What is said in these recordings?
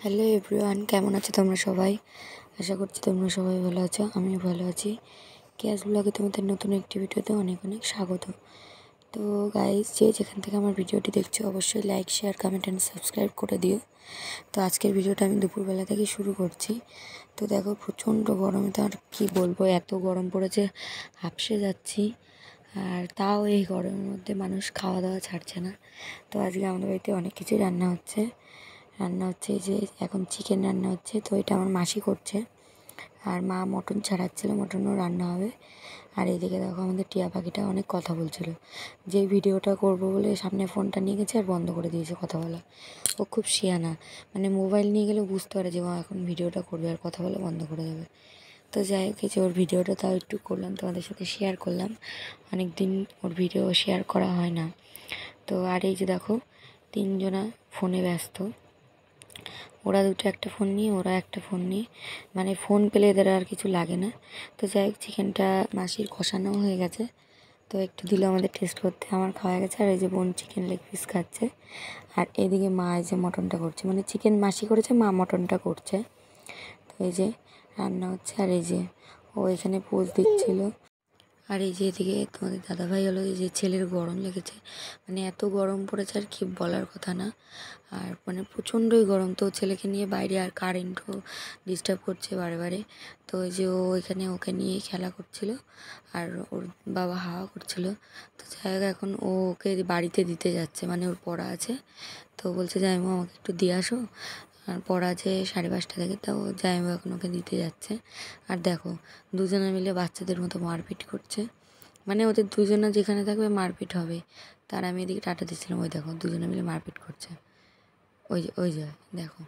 Hello everyone, কেমন আছো তোমরা সবাই? আশা করছি তোমরা সবাই ভালো আছো। আমিও ভালো আছি। ক্যাশ ব্লগে তোমাদের নতুন একটি ভিডিওতে অনেক অনেক স্বাগত। তো গাইজ, যে যেখান থেকে আমার ভিডিওটি দেখছো অবশ্যই like, share, comment and subscribe করে দিও। তো আজকের ভিডিওটা আমি দুপুরবেলা থেকে শুরু করছি। তো দেখো, প্রচণ্ড গরমে তো আর কী বলবো, এত গরম পড়েছে, হাঁপসে যাচ্ছি। আর তাও এই গরমের মধ্যে মানুষ খাওয়া দাওয়া ছাড়ছে না। তো আজকে আমাদের বাড়িতে অনেক কিছুই রান্না হচ্ছে। এই যে এখন চিকেন রান্না হচ্ছে, তো এটা আমার মাসি করছে। আর মা মটন ছাড়াচ্ছিল, মটনও রান্না হবে। আর এইদিকে দেখো, আমাদের টিয়া পাখিটা অনেক কথা বলছিল, যে ভিডিওটা করব বলে সামনে ফোনটা নিয়ে গেছে আর বন্ধ করে দিয়েছে কথা বলা। ও খুব শিয়ানা, মানে মোবাইল নিয়ে গেলেও বুঝতে পারে যে ও এখন ভিডিওটা করবে আর কথা বলে বন্ধ করে দেবে। তো যাই হোক, এই যে ওর ভিডিওটা তাও একটু করলাম, তোমাদের সাথে শেয়ার করলাম। অনেক দিন ওর ভিডিও শেয়ার করা হয় না। তো আর এই যে দেখো, তিনজনা ফোনে ব্যস্ত। ওরা দুটো একটা ফোন নিয়ে, ওরা একটা ফোন নিয়ে, মানে ফোন পেলে এদের আর কিছু লাগে না। তো যাই হোক, চিকেনটা মাসির কষানো হয়ে গেছে, তো একটু দিল আমাদের টেস্ট করতে। আমার খাওয়া গেছে। আর এই যে বোন চিকেন লেগ পিস খাচ্ছে। আর এদিকে মা এই যে মটনটা করছে, মানে চিকেন মাসি করেছে, মা মটনটা করছে। তো এই যে রান্না হচ্ছে। আর এই যে ও এখানে পোজ দিচ্ছিল। আর এই যে এদিকে তোমাদের দাদাভাই হলো, এই যে ছেলের গরম লেগেছে, মানে এত গরম পড়েছে আর কি বলার কথা না। আর মানে প্রচণ্ডই গরম, তো ছেলেকে নিয়ে বাইরে, আর কারেন্টও ডিস্টার্ব করছে বারে বারে। তো ওই যে ও এখানে ওকে নিয়ে খেলা করছিল, আর ওর বাবা হাওয়া করছিল। তো যাই হোক, এখন ও ওকে বাড়িতে দিতে যাচ্ছে, মানে ওর পড়া আছে। তো বলছে জামাইমা আমাকে একটু দিয়ে আসো, আর পড়া আছে 5:30 থেকে। তো জামাইমা এখন ওকে দিতে যাচ্ছে। আর দেখো, দুজনে মিলে বাচ্চাদের মতো মারপিট করছে, মানে ওদের দুজনে যেখানে থাকবে মারপিট হবে। তার আমি এদিকে টাটা দিচ্ছিলাম, ওই দেখো দুজনে মিলে মারপিট করছে, ওই যে দেখো।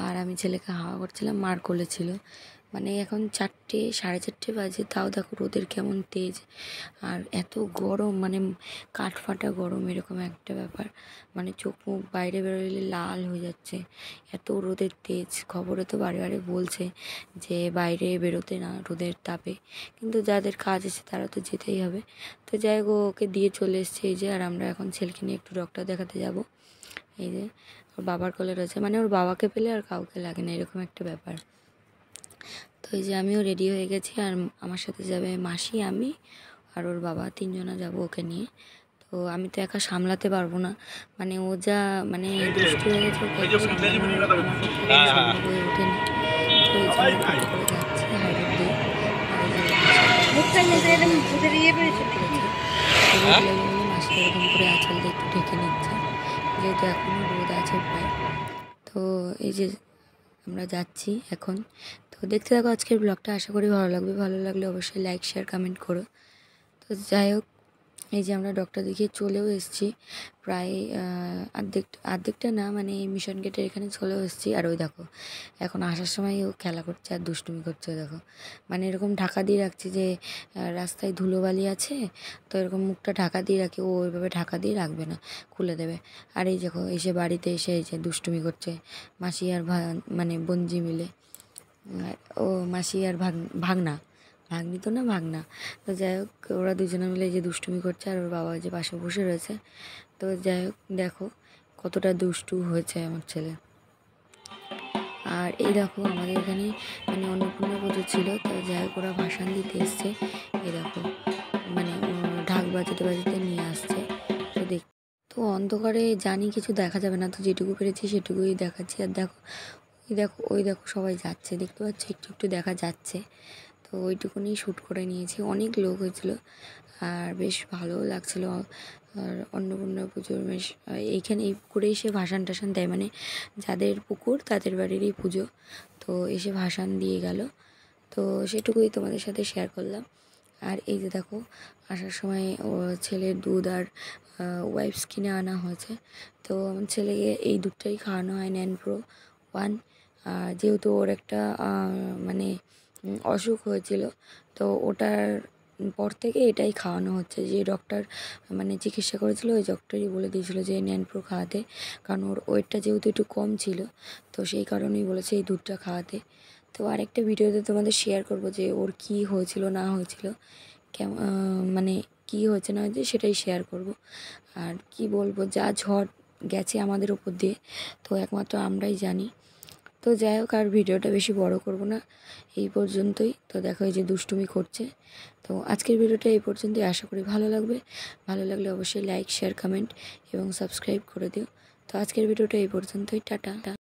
আর আমি ছেলেকে হাওয়া করছিলাম, মার কোলে ছিল। মানে এখন 4টে 4:30 বাজে, তাও দেখো রোদের কেমন তেজ। আর এত গরম, মানে কাঠ ফাটা গরম, এরকম একটা ব্যাপার। মানে চোখ মুখ বাইরে বেরোলে লাল হয়ে যাচ্ছে, এত রোদের তেজ। খবরে তো বারে বারে বলছে যে বাইরে বেরোতে না রোদের তাপে, কিন্তু যাদের কাজ আছে তারা তো যেতেই হবে। তো যাই হোক, ওকে দিয়ে চলে এসছে এই যে। আর আমরা এখন ছেলেকে নিয়ে একটু ডক্টর দেখাতে যাব। এই যে ওর বাবার কোলে রয়েছে, মানে ওর বাবাকে পেলে আর কাউকে লাগে না, এরকম একটা ব্যাপার। তো এই যে আমিও রেডি হয়ে গেছি, আর আমার সাথে যাবে মাসি, আমি আর ওর বাবা, তিনজনা যাব ওকে নিয়ে। তো আমি তো একা সামলাতে পারবো না, মানে ও যা মানে দুষ্টু হয়ে গেছে, ওকে একা সামলানো আমার পক্ষে সম্ভব হয়ে ওঠেনি। তো এই যে আমরা টোটো করে যাচ্ছি হাই রোড দিয়ে। আর এই যে মাসি এরকম করে আঁচল দিয়ে একটু ঢেকে নিচ্ছে, যেহেতু এখনও রোদ আছে প্রায়। তো এই যে আমরা যাচ্ছি এখন। তো দেখতে থাকো আজকের ব্লগটা, আশা করি ভালো লাগবে। ভালো লাগলে অবশ্যই লাইক, শেয়ার, কমেন্ট করো। তো যাই হোক, এই যে আমরা ডক্টর দেখিয়ে চলেও এসেছি প্রায় আর্ধেকটা না, মানে মিশন গেটের এখানে চলেও এসেছি। আর ওই দেখো, এখন আসার সময় ও খেলা করছে আর দুষ্টুমি করছে, দেখো। মানে এরকম ঢাকা দিয়ে রাখছি যে রাস্তায় ধুলোবালি আছে, তো এরকম মুখটা ঢাকা দিয়ে রাখি, ও ওইভাবে ঢাকা দিয়ে রাখবে না, খুলে দেবে। আর এই দেখো, এসে বাড়িতে এসে এই যে দুষ্টুমি করছে মাসি আর মানে বোনজি মিলে। ও মাসি আর ভাগনা, ভাগ্নি তো না, ভাগনা। তো যাই হোক, ওরা দুজনে মিলে যে দুষ্টুমি করছে, আর ওর বাবা যে পাশে বসে রয়েছে। তো যাই হোক, দেখো কতটা দুষ্টু হয়েছে আমার ছেলে। আর এই দেখো, আমাদের এখানে মানে অন্নপূর্ণা পুজো ছিল, তো যাই হোক ওরা ভাসান দিতে এসছে। এই দেখো, মানে ঢাক বাজাতে বাজাতে নিয়ে আসছে। তো তো অন্ধকারে জানি কিছু দেখা যাবে না, তো যেটুকু পেরেছি সেটুকুই দেখাচ্ছি। আর দেখো, ওই দেখো সবাই যাচ্ছে, দেখতে পাচ্ছি একটু একটু দেখা যাচ্ছে। তো ওইটুকুনি শ্যুট করে নিয়েছি। অনেক লোক হয়েছিল আর বেশ ভালোও লাগছিলো। আর অন্নপূর্ণা পুজোর বেশ এইখানে এই পুকুরে এসে ভাসান টাসান দেয়, মানে যাদের পুকুর তাদের বাড়িরই পুজো। তো এসে ভাসান দিয়ে গেল, তো সেটুকুই তোমাদের সাথে শেয়ার করলাম। আর এই যে দেখো, আসার সময় ও ছেলের দুধ আর ওয়াইপস কিনে আনা হয়েছে। তো আমার ছেলেকে এই দুধটাই খাওয়ানো হয়, NAN Pro 1। যেহেতু ওর একটা মানে অসুখ হয়েছিল, তো ওটার পর থেকে এটাই খাওয়ানো হচ্ছে। যে ডক্টর মানে চিকিৎসা করেছিল, ওই ডক্টরই বলে দিয়েছিল যে NAN Pro খাওয়াতে, কারণ ওর ওয়েটটা যেহেতু একটু কম ছিল, তো সেই কারণেই বলেছে এই দুধটা খাওয়াতে। তো আরেকটা ভিডিওতে তোমাদের শেয়ার করব যে ওর কী হয়েছিল না হয়েছিল, কেমন মানে কী হয়েছে না হয়েছে সেটাই শেয়ার করব। আর কি বলবো, যা ঝড় গেছে আমাদের ওপর দিয়ে, তো একমাত্র আমরাই জানি। তো যাই হোক, আর ভিডিওটা বেশি বড় করব না, এই পর্যন্তই। তো দেখো এই যে দুষ্টুমি করছে। তো আজকের ভিডিওটা এই পর্যন্তই, আশা করি ভালো লাগবে। ভালো লাগলে অবশ্যই লাইক, শেয়ার, কমেন্ট এবং সাবস্ক্রাইব করে দিও। তো আজকের ভিডিওটা এই পর্যন্তই, টাটা।